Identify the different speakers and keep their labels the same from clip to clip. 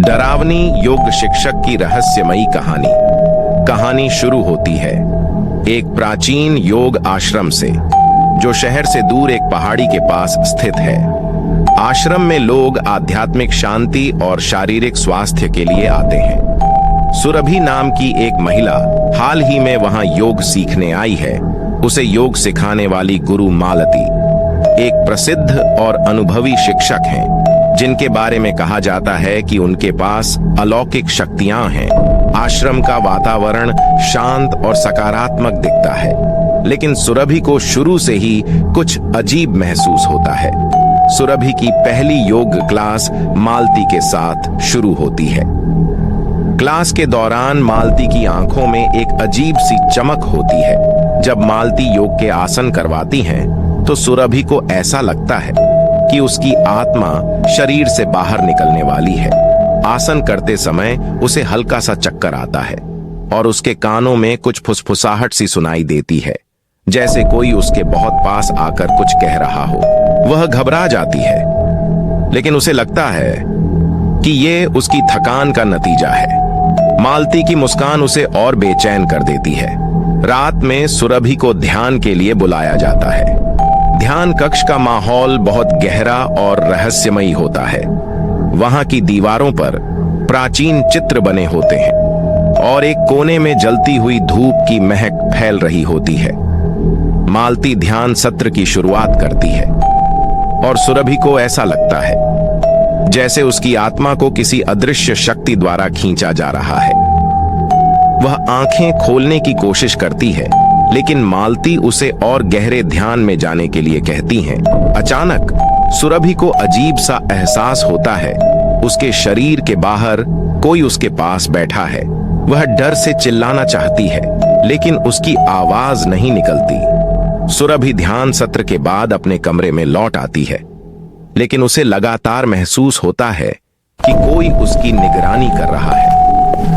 Speaker 1: डरावनी योग शिक्षक की रहस्यमयी कहानी। कहानी शुरू होती है एक प्राचीन योग आश्रम से, जो शहर से दूर एक पहाड़ी के पास स्थित है। आश्रम में लोग आध्यात्मिक शांति और शारीरिक स्वास्थ्य के लिए आते हैं। सुरभि नाम की एक महिला हाल ही में वहां योग सीखने आई है। उसे योग सिखाने वाली गुरु मालती एक प्रसिद्ध और अनुभवी शिक्षक हैं, जिनके बारे में कहा जाता है कि उनके पास अलौकिक शक्तियां हैं। आश्रम का वातावरण शांत और सकारात्मक दिखता है, लेकिन सुरभि को शुरू से ही कुछ अजीब महसूस होता है। सुरभि की पहली योग क्लास मालती के साथ शुरू होती है। क्लास के दौरान मालती की आंखों में एक अजीब सी चमक होती है। जब मालती योग के आसन करवाती हैं, तो सुरभि को ऐसा लगता है कि उसकी आत्मा शरीर से बाहर निकलने वाली है। आसन करते समय उसे हल्का सा चक्कर आता है और उसके कानों में कुछ फुसफुसाहट सी सुनाई देती है, जैसे कोई उसके बहुत पास आकर कुछ कह रहा हो। वह घबरा जाती है, लेकिन उसे लगता है कि ये उसकी थकान का नतीजा है। मालती की मुस्कान उसे और बेचैन कर देती है। रात में सुरभि को ध्यान के लिए बुलाया जाता है। ध्यान कक्ष का माहौल बहुत गहरा और रहस्यमयी होता है। वहां की दीवारों पर प्राचीन चित्र बने होते हैं और एक कोने में जलती हुई धूप की महक फैल रही होती है। मालती ध्यान सत्र की शुरुआत करती है और सुरभि को ऐसा लगता है जैसे उसकी आत्मा को किसी अदृश्य शक्ति द्वारा खींचा जा रहा है। वह आंखें खोलने की कोशिश करती है, लेकिन मालती उसे और गहरे ध्यान में जाने के लिए कहती हैं। अचानक सुरभि को अजीब सा एहसास होता है। उसके शरीर के बाहर कोई उसके पास बैठा है। वह डर से चिल्लाना चाहती है, लेकिन उसकी आवाज नहीं निकलती। सुरभि ध्यान सत्र के बाद अपने कमरे में लौट आती है, लेकिन उसे लगातार महसूस होता है कि कोई उसकी निगरानी कर रहा है।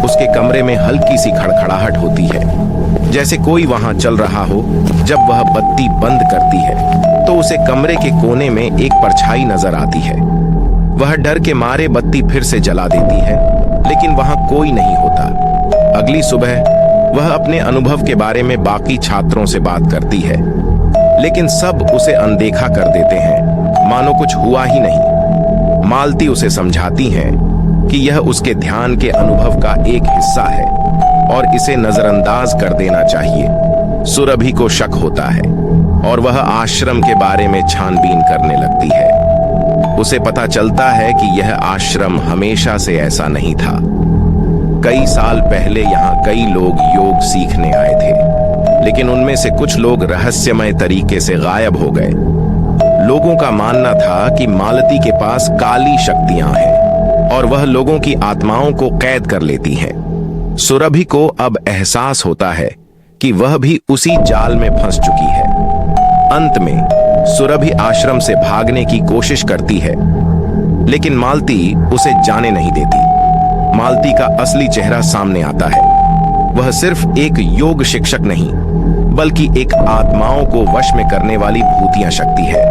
Speaker 1: उसके कमरे में हल्की सी खड़खड़ाहट होती है, जैसे कोई वहां चल रहा हो। जब वह बत्ती बंद करती है, तो उसे कमरे के कोने में एक परछाई नजर आती है। वह डर के मारे बत्ती फिर से जला देती है, लेकिन वहां कोई नहीं होता। अगली सुबह वह अपने अनुभव के बारे में बाकी छात्रों से बात करती है, लेकिन सब उसे अनदेखा कर देते हैं, मानो कुछ हुआ ही नहीं। मालती उसे समझाती हैं कि यह उसके ध्यान के अनुभव का एक हिस्सा है और इसे नजरअंदाज कर देना चाहिए। सुरभि को शक होता है और वह आश्रम के बारे में छानबीन करने लगती है। उसे पता चलता है कि यह आश्रम हमेशा से ऐसा नहीं था। कई साल पहले यहाँ कई लोग योग सीखने आए थे, लेकिन उनमें से कुछ लोग रहस्यमय तरीके से गायब हो गए। लोगों का मानना था कि मालती के पास काली शक्तियां हैं और वह लोगों की आत्माओं को कैद कर लेती है। सुरभि को अब एहसास होता है कि वह भी उसी जाल में फंस चुकी है। अंत में सुरभि आश्रम से भागने की कोशिश करती है, लेकिन मालती उसे जाने नहीं देती। मालती का असली चेहरा सामने आता है। वह सिर्फ एक योग शिक्षक नहीं, बल्कि एक आत्माओं को वश में करने वाली भूतिया शक्ति है।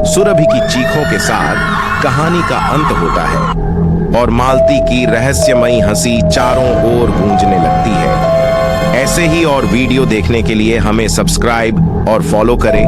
Speaker 1: सुरभि की चीखों के साथ कहानी का अंत होता है और मालती की रहस्यमयी हंसी चारों ओर गूंजने लगती है। ऐसे ही और वीडियो देखने के लिए हमें सब्सक्राइब और फॉलो करें।